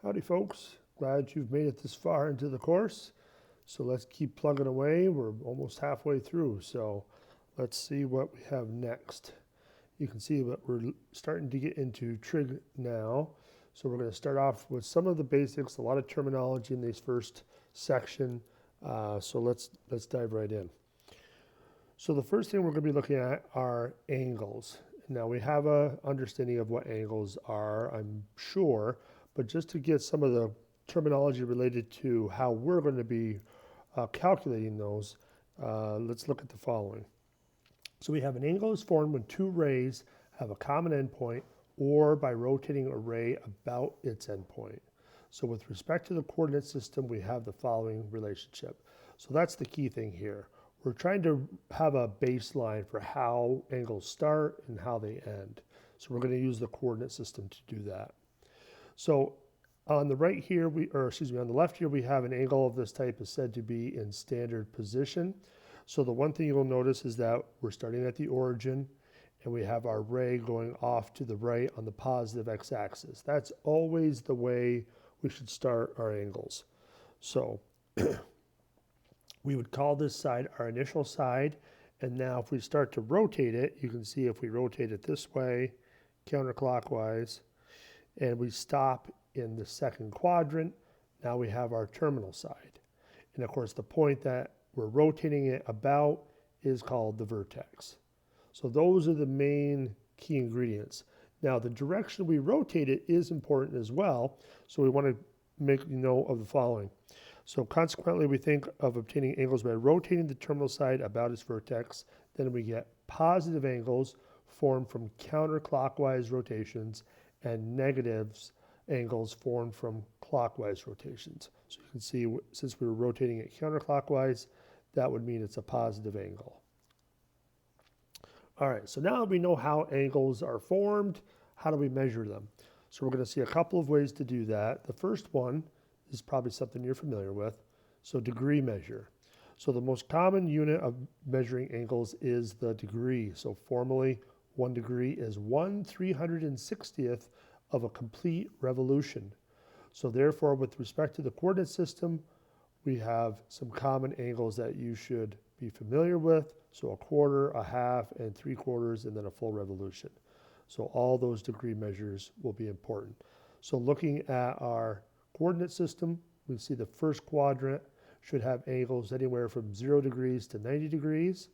Howdy folks, glad you've made it this far into the course. So let's keep plugging away. We're almost halfway through, so let's see what we have next. You can see that we're starting to get into trig now. So we're going to start off with some of the basics, a lot of terminology in this first section. So let's dive right in. So the first thing we're going to be looking at are angles. Now we have an understanding of what angles are, I'm sure, but just to get some of the terminology related to how we're going to be calculating those, let's look at the following. So we have an angle is formed when two rays have a common endpoint or by rotating a ray about its endpoint. So with respect to the coordinate system, we have the following relationship. So that's the key thing here. We're trying to have a baseline for how angles start and how they end. So we're going to use the coordinate system to do that. So on the right here, on the left here, we have an angle of this type is said to be in standard position. So the one thing you'll notice is that we're starting at the origin and we have our ray going off to the right on the positive x-axis. That's always the way we should start our angles. So we would call this side our initial side. And now if we start to rotate it, you can see if we rotate it this way, counterclockwise, and we stop in the second quadrant, now we have our terminal side. And of course, the point that we're rotating it about is called the vertex. So those are the main key ingredients. Now, the direction we rotate it is important as well. So we want to make note of the following. So consequently, we think of obtaining angles by rotating the terminal side about its vertex. Then we get positive angles formed from counterclockwise rotations and negatives angles formed from clockwise rotations. So you can see, since we were rotating it counterclockwise, that would mean it's a positive angle. All right, so now that we know how angles are formed, how do we measure them? So we're going to see a couple of ways to do that. The first one is probably something you're familiar with. So degree measure. So the most common unit of measuring angles is the degree. So formally, 1 degree is 1/360th of a complete revolution. So therefore, with respect to the coordinate system, we have some common angles that you should be familiar with. So a quarter, a half, and 3/4, and then a full revolution. So all those degree measures will be important. So looking at our coordinate system, we see the first quadrant should have angles anywhere from 0 degrees to 90 degrees.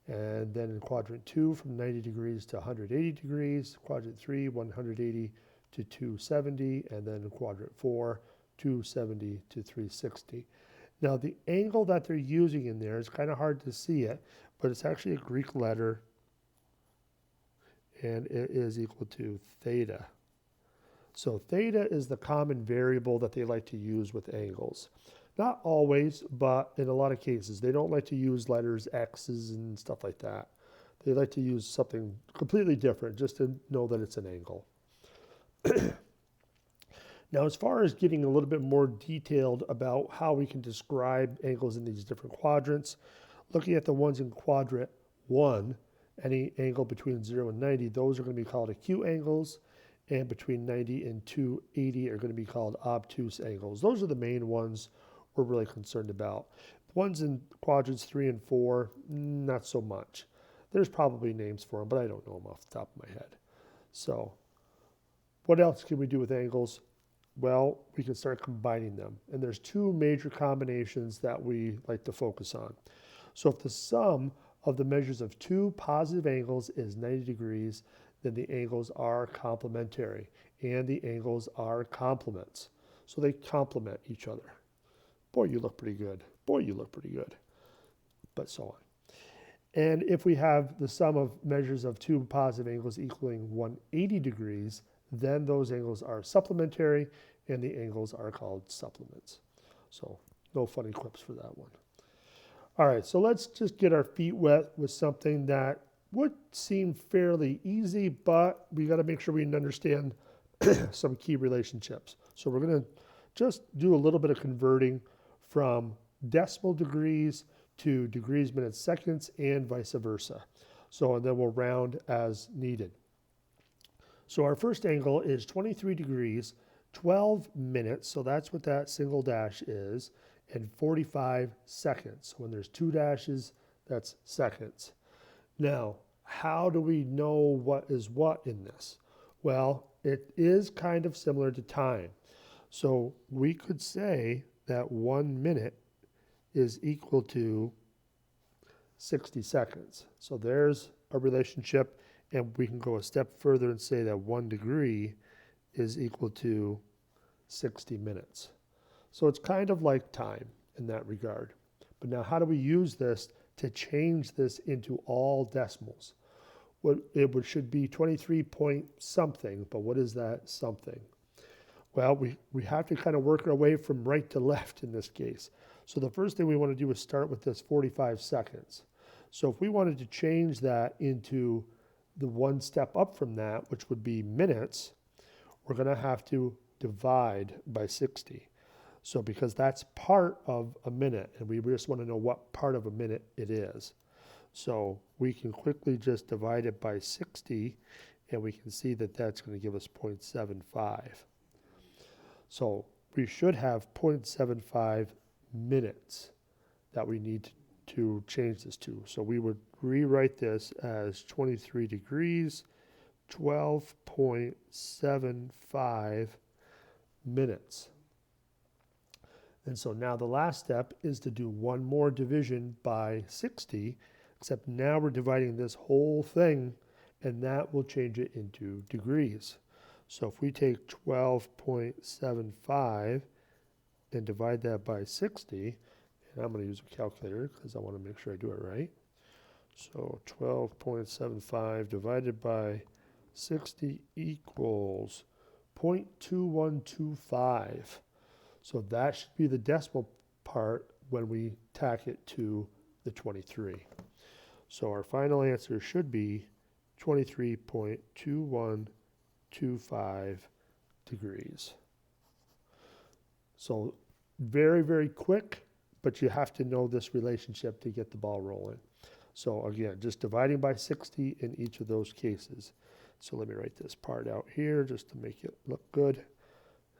And then in quadrant 2, from 90 degrees to 180 degrees. Quadrant 3, 180 to 270. And then in quadrant 4, 270 to 360. Now the angle that they're using in there is kind of hard to see it, but it's actually a Greek letter, and it is equal to theta. So theta is the common variable that they like to use with angles. Not always, but in a lot of cases. They don't like to use letters, X's, and stuff like that. They like to use something completely different just to know that it's an angle. Now, as far as getting a little bit more detailed about how we can describe angles in these different quadrants, looking at the ones in quadrant 1, any angle between 0 and 90, those are going to be called acute angles, and between 90 and 280 are going to be called obtuse angles. Those are the main ones we're really concerned about. The ones in quadrants 3 and 4, not so much. There's probably names for them, but I don't know them off the top of my head. So what else can we do with angles? Well, we can start combining them. And there's two major combinations that we like to focus on. So if the sum of the measures of two positive angles is 90 degrees, then the angles are complementary, and the angles are complements. So they complement each other. Boy, you look pretty good. Boy, you look pretty good. But so on. And if we have the sum of measures of two positive angles equaling 180 degrees, then those angles are supplementary, and the angles are called supplements. So no funny quips for that one. All right, so let's just get our feet wet with something that would seem fairly easy, but we got to make sure we understand some key relationships. So we're going to just do a little bit of converting from decimal degrees to degrees, minutes, seconds, and vice versa. So, and then we'll round as needed. So our first angle is 23 degrees 12 minutes, so that's what that single dash is, and 45 seconds. When there's two dashes, that's seconds. Now, how do we know what is what in this? Well, it is kind of similar to time. So we could say that 1 minute is equal to 60 seconds. So there's a relationship, and we can go a step further and say that 1 degree is equal to 60 minutes. So it's kind of like time in that regard. But now how do we use this to change this into all decimals? Well, should be 23 point something, but what is that something? Well, we have to kind of work our way from right to left in this case. So the first thing we want to do is start with this 45 seconds. So if we wanted to change that into the one step up from that, which would be minutes, we're going to have to divide by 60. So because that's part of a minute, and we just want to know what part of a minute it is. So we can quickly just divide it by 60, and we can see that that's going to give us 0.75. So we should have 0.75 minutes that we need to change this to. So we would rewrite this as 23 degrees, 12.75 minutes. And so now the last step is to do one more division by 60, except now we're dividing this whole thing, and that will change it into degrees. So if we take 12.75 and divide that by 60, and I'm going to use a calculator because I want to make sure I do it right. So 12.75 divided by 60 equals 0.2125. So that should be the decimal part when we tack it to the 23. So our final answer should be 23.2125 degrees. So very, very quick, but you have to know this relationship to get the ball rolling. So again, just dividing by 60 in each of those cases. So let me write this part out here just to make it look good.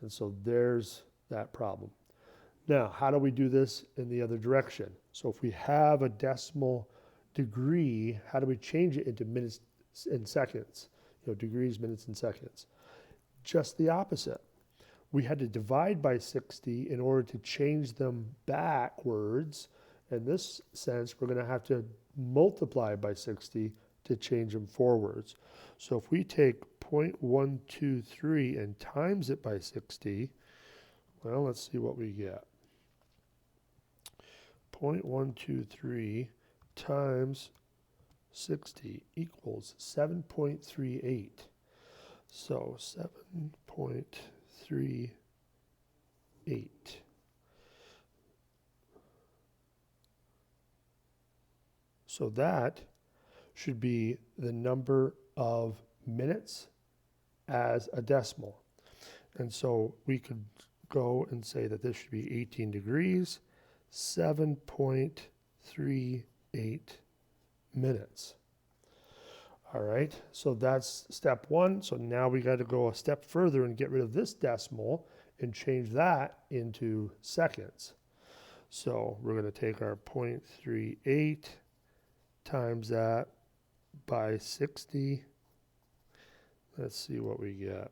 And so there's that problem. Now, how do we do this in the other direction? So if we have a decimal degree, how do we change it into minutes and seconds? Degrees, minutes, and seconds. Just the opposite. We had to divide by 60 in order to change them backwards. In this sense, we're going to have to multiply by 60 to change them forwards. So if we take 0.123 and times it by 60, well, let's see what we get. 0.123 times 60 equals 7.38. So 7.38. So that should be the number of minutes as a decimal. And so we could go and say that this should be 18 degrees, 7.38 minutes. All right, so that's step one. So now we got to go a step further and get rid of this decimal and change that into seconds. So we're going to take our 0.38 times that by 60. Let's see what we get.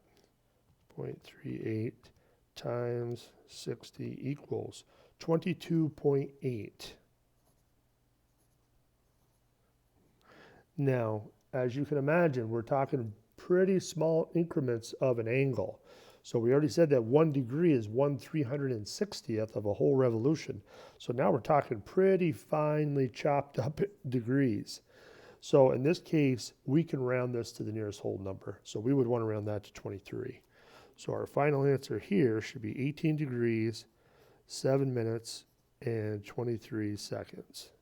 0.38 times 60 equals 22.8. Now, as you can imagine, we're talking pretty small increments of an angle. So we already said that 1 degree is 1/360th of a whole revolution. So now we're talking pretty finely chopped up degrees. So in this case, we can round this to the nearest whole number. So we would want to round that to 23. So our final answer here should be 18 degrees, 7 minutes, and 23 seconds.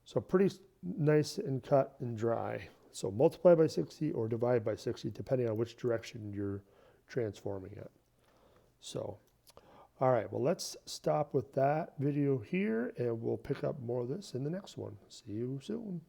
So pretty nice and cut and dry. So multiply by 60 or divide by 60, depending on which direction you're transforming it. So, all right, well, let's stop with that video here, and we'll pick up more of this in the next one. See you soon.